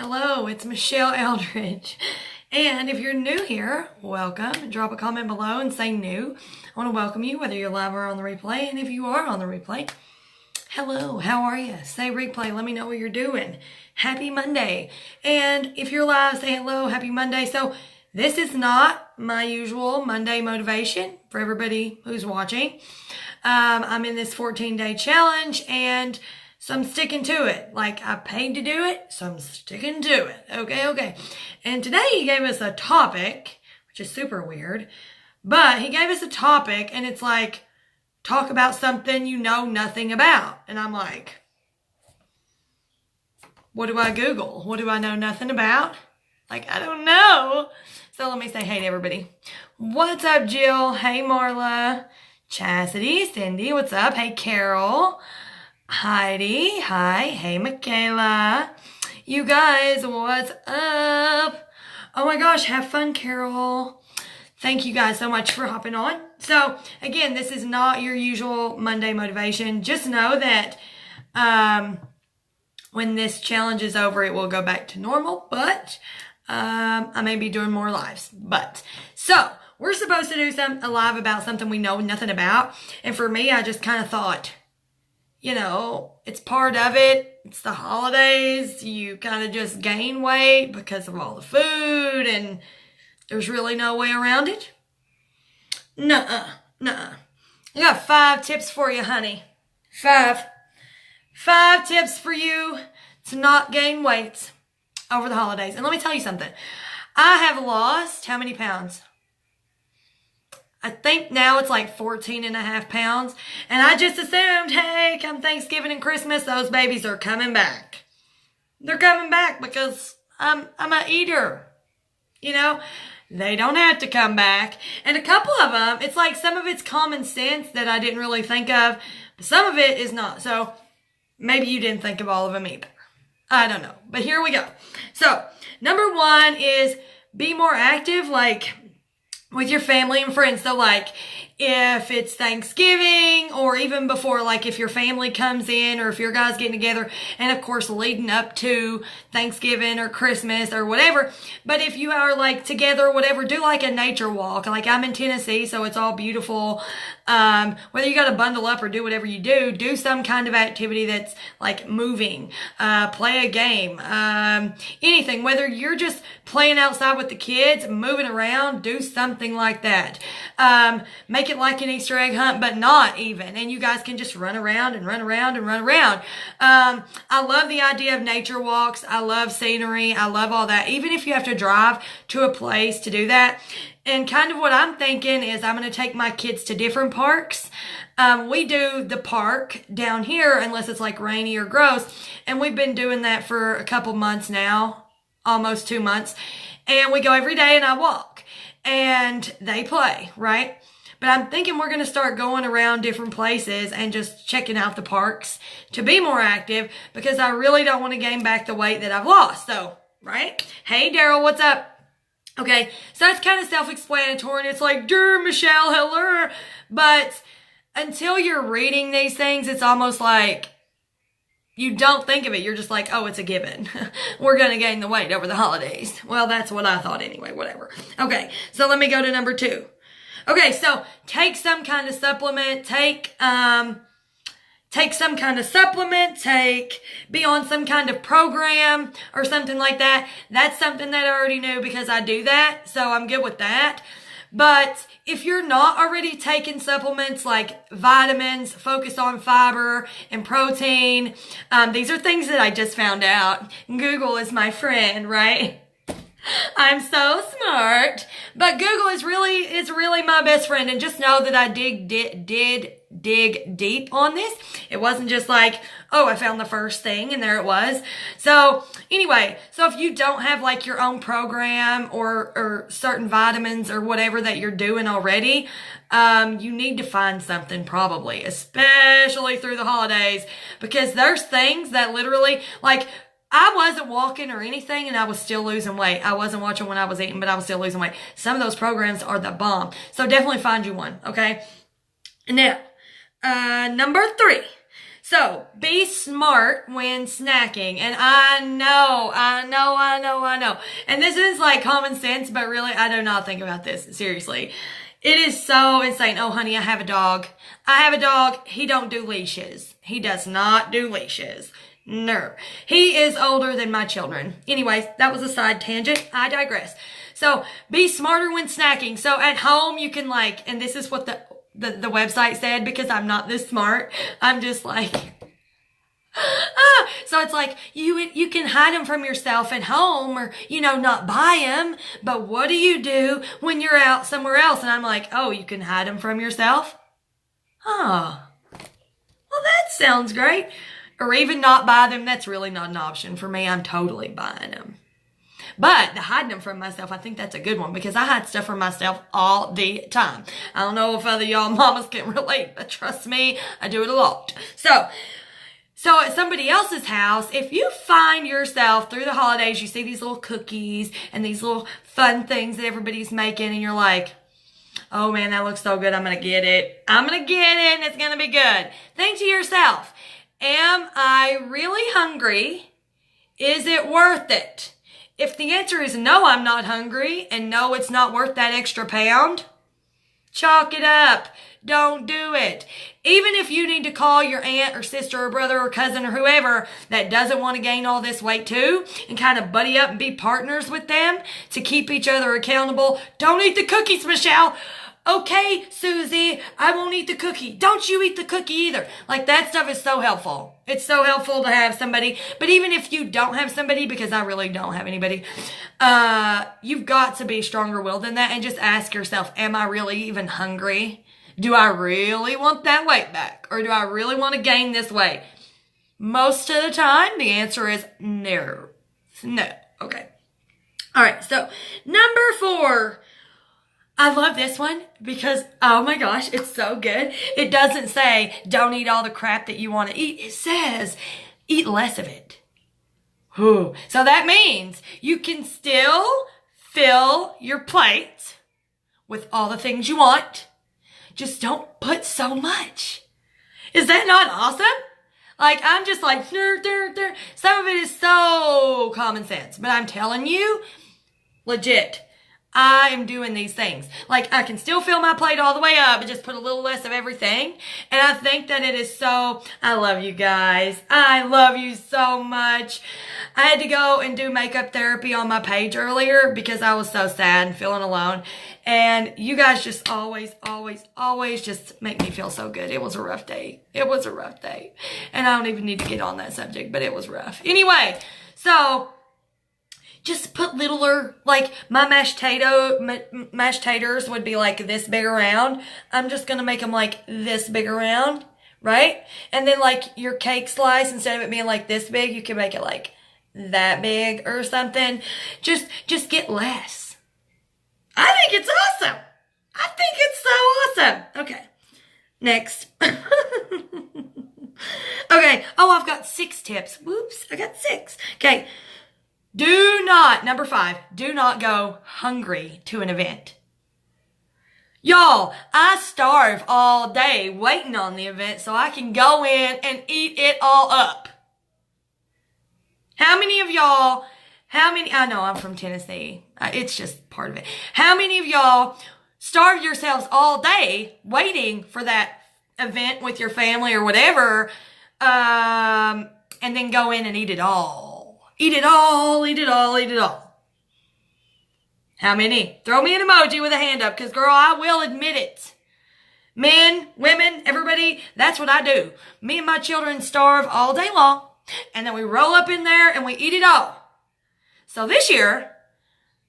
Hello, it's Michelle Eldridge. And if you're new here, welcome. Drop a comment below and say new. I want to welcome you, whether you're live or on the replay. And if you are on the replay, hello, how are you? Say replay, let me know what you're doing. Happy Monday. And if you're live, say hello, happy Monday. So this is not my usual Monday motivation for everybody who's watching. I'm in this 14-day challenge and so I'm sticking to it. Like, I paid to do it, so I'm sticking to it. Okay. And today he gave us a topic, which is super weird, but he gave us a topic and it's like, talk about something you know nothing about. And I'm like, what do I Google? What do I know nothing about? Like, I don't know. So let me say hey to everybody. What's up, Jill? Hey, Marla. Chastity, Cindy, what's up? Hey, Carol. Heidi, hi. Hey, Michaela. You guys, what's up? Oh my gosh, have fun, Carol. Thank you guys so much for hopping on. So, again, this is not your usual Monday motivation. Just know that when this challenge is over, it will go back to normal, but I may be doing more lives. So, we're supposed to do a live about something we know nothing about. And for me, I just kind of thought, you know, it's part of it. It's the holidays. You kind of just gain weight because of all the food and there's really no way around it. Nuh-uh. I got 5 tips for you, honey. 5 tips for you to not gain weight over the holidays. And let me tell you something. I have lost how many pounds? I think now it's like 14 and a half pounds. And I just assumed, hey, come Thanksgiving and Christmas, those babies are coming back. They're coming back because I'm an eater. You know, they don't have to come back. And a couple of them, it's like some of it's common sense that I didn't really think of. But some of it is not. So maybe you didn't think of all of them either. I don't know. But here we go. So number 1 is be more active, like with your family and friends. So like if it's Thanksgiving or even before, like if your family comes in or if your guys getting together, and of course leading up to Thanksgiving or Christmas or whatever. But if you are like together or whatever, do like a nature walk. Like I'm in Tennessee, so it's all beautiful. Whether you got to bundle up or do whatever you do some kind of activity that's like moving, play a game, anything, whether you're just playing outside with the kids, moving around, do something like that. Make it like an Easter egg hunt, but not even. And you guys can just run around. I love the idea of nature walks. I love scenery. I love all that. Even if you have to drive to a place to do that. And kind of what I'm thinking is I'm going to take my kids to different parks. We do the park down here unless it's like rainy or gross. And we've been doing that for a couple months now, almost 2 months. And we go every day and I walk. And they play, right? But I'm thinking we're going to start going around different places and just checking out the parks to be more active because I really don't want to gain back the weight that I've lost. So, right? Hey, Daryl, what's up? Okay, so that's kind of self-explanatory. And it's like, dear Michelle, hello. But until you're reading these things, it's almost like you don't think of it. You're just like, oh, it's a given. We're going to gain the weight over the holidays. Well, that's what I thought anyway, whatever. Okay, so let me go to number 2. Okay, so take some kind of supplement, be on some kind of program or something like that. That's something that I already knew because I do that, so I'm good with that. But if you're not already taking supplements like vitamins, focus on fiber and protein, these are things that I just found out. Google is my friend, right? I'm so smart. But Google is really my best friend. And just know that I did dig deep on this. It wasn't just like, oh, I found the first thing and there it was. So anyway, so if you don't have like your own program or certain vitamins or whatever that you're doing already, you need to find something probably, especially through the holidays, because there's things that literally, like, I wasn't walking or anything and I was still losing weight. I wasn't watching when I was eating, but I was still losing weight. Some of those programs are the bomb. So definitely find you one, okay? Now, number 3. So be smart when snacking. And I know. And this is like common sense, but really I do not think about this. Seriously. It is so insane. Oh, honey, I have a dog. He don't do leashes. He does not do leashes. No. He is older than my children. Anyways, that was a side tangent. I digress. So be smarter when snacking. So at home you can and this is what the website said, because I'm not this smart. I'm just so it's you can hide them from yourself at home, or, not buy them. But what do you do when you're out somewhere else? And I'm oh, you can hide them from yourself? Oh, well, that sounds great. Or even not buy them. That's really not an option for me. I'm totally buying them. But the hiding them from myself, I think that's a good one, because I hide stuff from myself all the time. I don't know if other y'all mamas can relate, but trust me, I do it a lot. So at somebody else's house, if you find yourself through the holidays, you see these little cookies and these little fun things that everybody's making, and you're oh man, that looks so good, I'm going to get it. And it's going to be good. Think to yourself, am I really hungry? Is it worth it? If the answer is no, I'm not hungry, and no, it's not worth that extra pound, chalk it up. Don't do it. Even if you need to call your aunt or sister or brother or cousin or whoever that doesn't want to gain all this weight too, and kind of buddy up and be partners with them to keep each other accountable, don't eat the cookies, Michelle. Okay, Susie, I won't eat the cookie. Don't you eat the cookie either. That stuff is so helpful. It's so helpful to have somebody. But even if you don't have somebody, because I really don't have anybody, you've got to be stronger willed than that and just ask yourself, am I really even hungry? Do I really want that weight back? Or do I really want to gain this weight? Most of the time, the answer is no. No. Okay. All right. So number 4. I love this one because, oh my gosh, it's so good. It doesn't say don't eat all the crap that you want to eat. It says eat less of it. Ooh. So that means you can still fill your plate with all the things you want. Just don't put so much. Is that not awesome? I'm just some of it is so common sense, but I'm telling you, legit, I am doing these things. I can still fill my plate all the way up and just put a little less of everything. And I think that it is so, I love you guys. I love you so much. I had to go and do makeup therapy on my page earlier because I was so sad and feeling alone. And you guys just always just make me feel so good. It was a rough day. And I don't even need to get on that subject, but it was rough. Anyway, so just put littler, my mashed taters would be this big around. I'm just going to make them this big around, right? And then your cake slice, instead of it being this big, you can make it that big or something. Just get less. I think it's awesome. I think it's so awesome. Okay. Next. Okay. Oh, I've got 6 tips. Whoops. I got 6. Okay. Number 5, do not go hungry to an event. Y'all, I starve all day waiting on the event so I can go in and eat it all up. I know I'm from Tennessee. It's just part of it. How many of y'all starve yourselves all day waiting for that event with your family or whatever, and then go in and eat it all? Eat it all. How many? Throw me an emoji with a hand up, because girl, I will admit it. Men, women, everybody, that's what I do. Me and my children starve all day long, and then we roll up in there and we eat it all. So this year,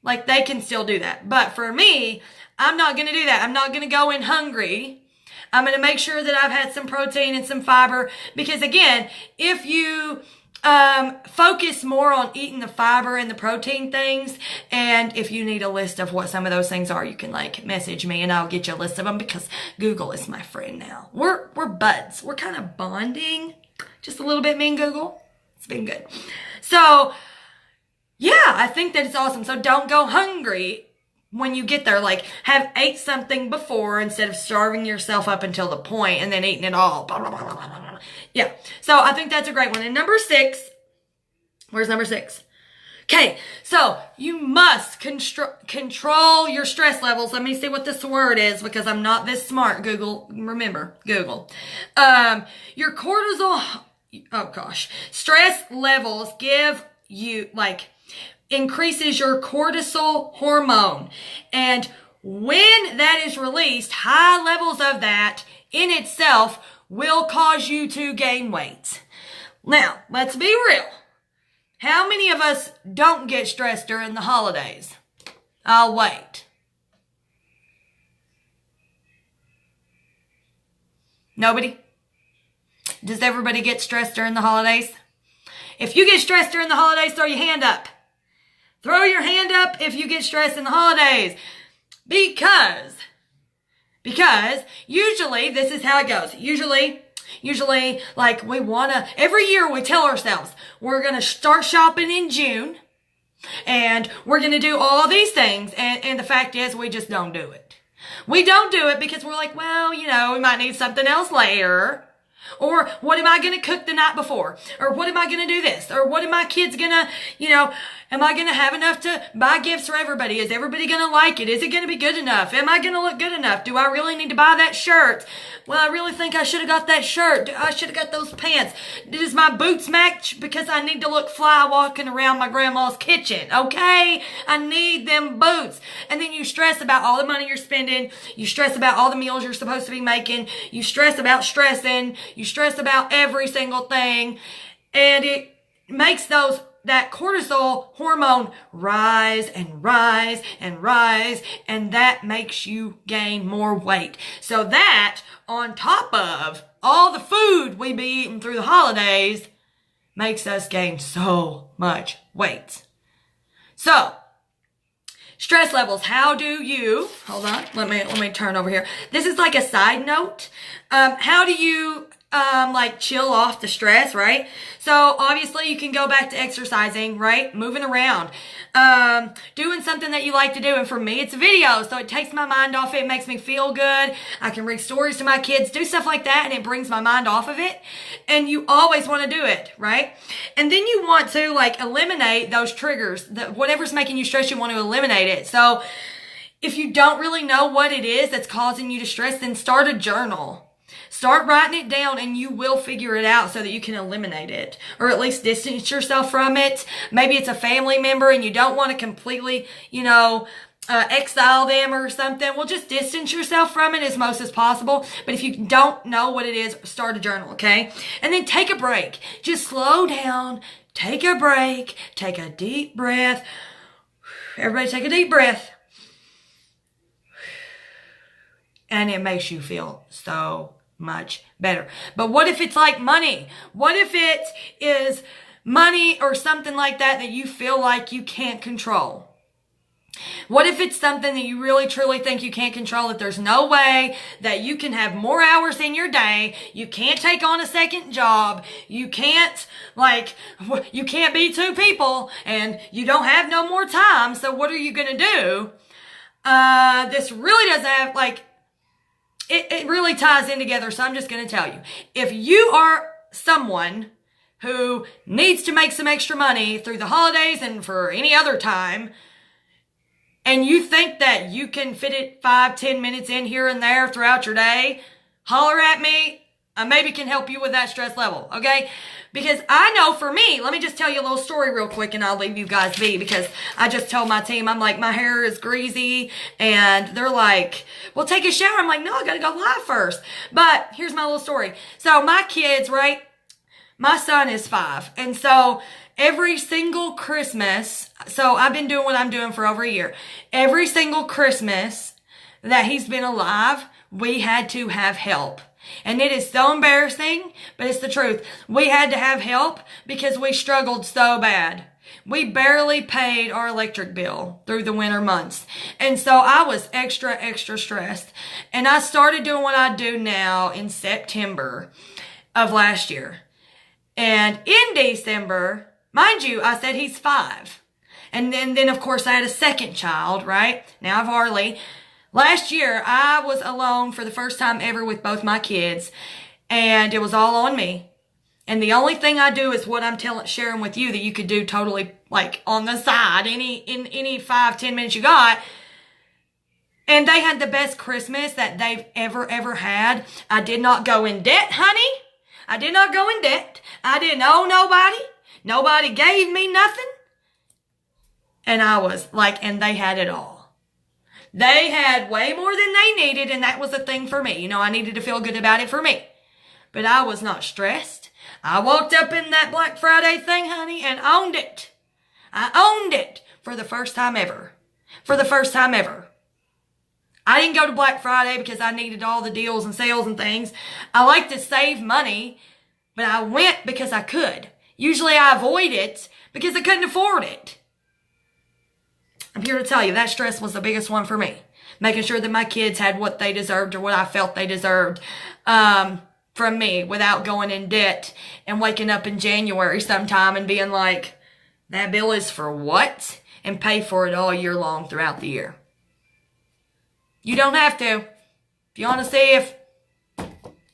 they can still do that. But for me, I'm not going to do that. I'm not going to go in hungry. I'm going to make sure that I've had some protein and some fiber, because again, if you focus more on eating the fiber and the protein things, and if you need a list of what some of those things are, you can message me and I'll get you a list of them, because Google is my friend now. We're buds. We're kind of bonding just a little bit, me and Google. It's been good. So yeah, I think that it's awesome. So don't go hungry when you get there, like have ate something before instead of starving yourself up until the point and then eating it all. Blah, blah, blah, blah, blah. Yeah. So I think that's a great one. And number 6, where's number 6? Okay, so you must control your stress levels. Let me see what this word is because I'm not this smart. Google, remember, Google. Your cortisol, oh gosh, stress levels give you, increases your cortisol hormone. And when that is released, high levels of that in itself will cause you to gain weight. Now, let's be real. How many of us don't get stressed during the holidays? I'll wait. Nobody? Does everybody get stressed during the holidays? If you get stressed during the holidays, throw your hand up. Throw your hand up if you get stressed in the holidays. Because usually this is how it goes. Usually, every year we tell ourselves, we're going to start shopping in June and we're going to do all these things. And the fact is we just don't do it. We don't do it because we're like, well, we might need something else later. Or what am I going to cook the night before? Or what am I going to do this? Or what are my kids going to, am I going to have enough to buy gifts for everybody? Is everybody going to like it? Is it going to be good enough? Am I going to look good enough? Do I really need to buy that shirt? Well, I really think I should have got that shirt. I should have got those pants. Does my boots match? Because I need to look fly walking around my grandma's kitchen. Okay? I need them boots. And then you stress about all the money you're spending. You stress about all the meals you're supposed to be making. You stress about stressing. You stress about every single thing. And it makes that cortisol hormone rise and rise and rise, and that makes you gain more weight. So that, on top of all the food we be eating through the holidays, makes us gain so much weight. So, stress levels. How do you, hold on, let me turn over here. This is like a side note. How do you chill off the stress, right? So obviously you can go back to exercising, right? Moving around, doing something that you like to do. And for me, it's video. So it takes my mind off it. It makes me feel good. I can read stories to my kids, do stuff like that. And it brings my mind off of it. And you always want to do it, right? And then you want to eliminate those triggers, whatever's making you stress, you want to eliminate it. So if you don't really know what it is that's causing you to stress, then start a journal. Start writing it down and you will figure it out so that you can eliminate it or at least distance yourself from it. Maybe it's a family member and you don't want to completely, exile them or something. Well, just distance yourself from it as much as possible. But if you don't know what it is, start a journal, okay? And then take a break. Just slow down, take a break, take a deep breath. Everybody take a deep breath. And it makes you feel so much better. But what if it's like money? What if it is money or something like that you feel like you can't control? What if it's something that you really truly think you can't control, that there's no way that you can have more hours in your day, you can't take on a second job, you can't be 2 people, and you don't have no more time, so what are you gonna do? This really doesn't have, it really ties in together, so I'm just going to tell you. If you are someone who needs to make some extra money through the holidays and for any other time, and you think that you can fit it 5-10 minutes in here and there throughout your day, holler at me. I maybe can help you with that stress level, okay? Because I know for me, let me just tell you a little story real quick and I'll leave you guys be, because I just told my team, I'm like, my hair is greasy, and they're like, well, take a shower. I'm like, no, I gotta go live first. But here's my little story. So my kids, right? My son is 5, and so every single Christmas, so I've been doing what I'm doing for over a year. Every single Christmas that he's been alive, we had to have help. And it is so embarrassing, but it's the truth. We had to have help because we struggled so bad. We barely paid our electric bill through the winter months. And so I was extra stressed. And I started doing what I do now in September of last year. And in December, mind you, I said he's 5. And then of course I had a second child, right? Now I've Harley. Last year I was alone for the first time ever with both my kids, and it was all on me. And the only thing I do is what I'm sharing with you that you could do totally like on the side, in any 5-10 minutes you got. And they had the best Christmas that they've ever had. I did not go in debt, honey. I did not go in debt. I didn't owe nobody. Nobody gave me nothing. And I was like, and they had it all. They had way more than they needed, and that was a thing for me. You know, I needed to feel good about it for me. But I was not stressed. I walked up in that Black Friday thing, honey, and owned it. I owned it for the first time ever. For the first time ever. I didn't go to Black Friday because I needed all the deals and sales and things. I like to save money, but I went because I could. Usually I avoid it because I couldn't afford it. I'm here to tell you that stress was the biggest one for me. Making sure that my kids had what they deserved or what I felt they deserved from me without going in debt and waking up in January sometime and being like, that bill is for what? And pay for it all year long throughout the year. You don't have to. If you want to see if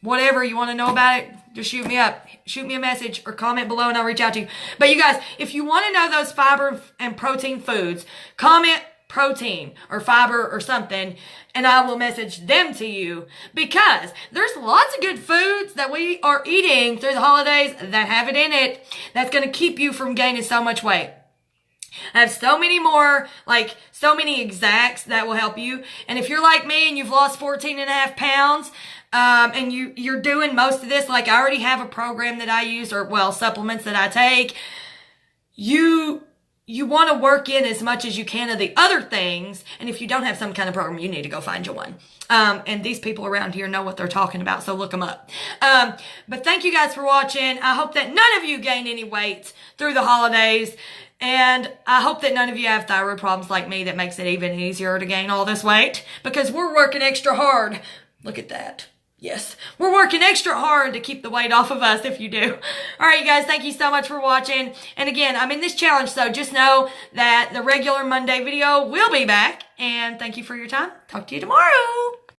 whatever you want to know about it, just shoot me up. Shoot me a message or comment below and I'll reach out to you. But you guys, if you want to know those fiber and protein foods, comment protein or fiber or something and I will message them to you, because there's lots of good foods that we are eating through the holidays that have it in it that's going to keep you from gaining so much weight. I have so many more, like so many exacts that will help you. And if you're like me and you've lost 14.5 pounds, and you're doing most of this, like I already have a program that I use, or well, supplements that I take. You want to work in as much as you can of the other things. And if you don't have some kind of program, you need to go find you one. And these people around here know what they're talking about, so look them up. But thank you guys for watching. I hope that none of you gain any weight through the holidays. And I hope that none of you have thyroid problems like me that makes it even easier to gain all this weight, because we're working extra hard. Look at that. Yes, we're working extra hard to keep the weight off of us if you do. All right, you guys, thank you so much for watching. And again, I'm in this challenge, so just know that the regular Monday video will be back. And thank you for your time. Talk to you tomorrow.